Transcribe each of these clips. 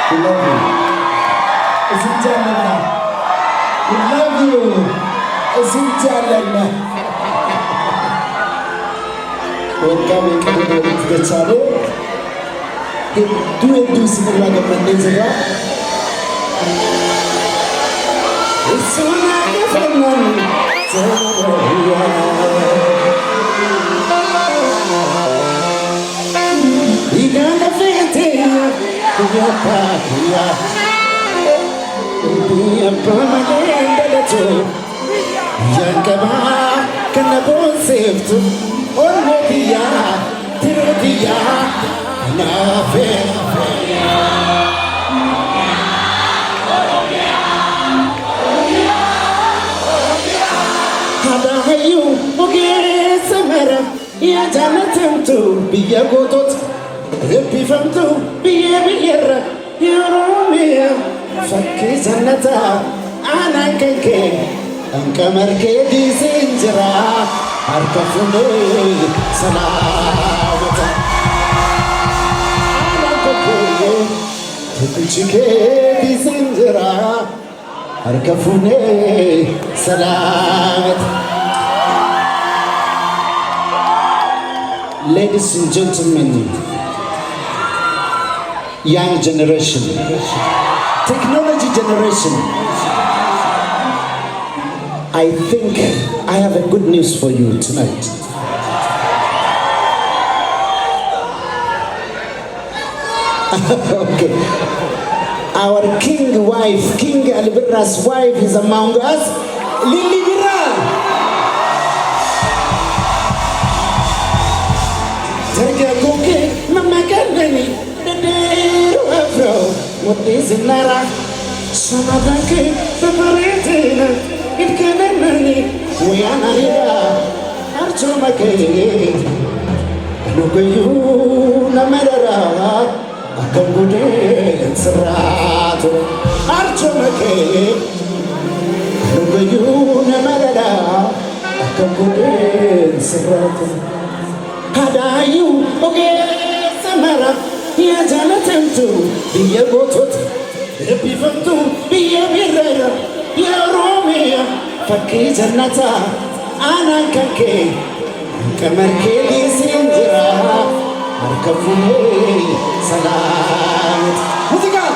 We love you. Isinjalana. We love you. Isinjalana. Welcome to the channel. Do similar to Mandezera. It's so like a Ya jangan tu biar gotot, lebih faham tu biar ya Romeo. Fakir jannata anak keke, angka merke di senjera, harga funde selamat. Anak keke, tujuke di senjera, harga funde selamat. Ladies and gentlemen, young generation, technology generation, I think I have a good news for you tonight. Okay. Our king wife, King Alibira's wife is among us, Lily Bira. What is in Nara? Some of the cake, the Paretina, it can be money. We are not here. Archoma cake. Look at you, no matter how. I can go dance around. Archoma cake. Look at you, no matter how. I can go dance around. How are you? Okay, Samara. Ya jangan tentu, dia gotot, lebih tentu, dia biar ya Romeo. Fakir jannata, anak keke, kamar keli senjera, harga funde selamat. Musika.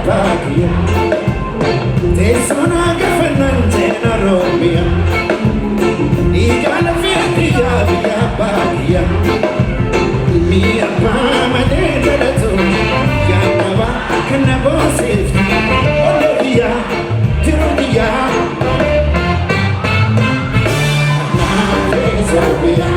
Baggia Te sono gafanante na Romia Igala via Baggia Mia pama de la tu Ganava canabo sif Olivia Tironia Na Zobia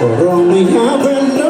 Romia bello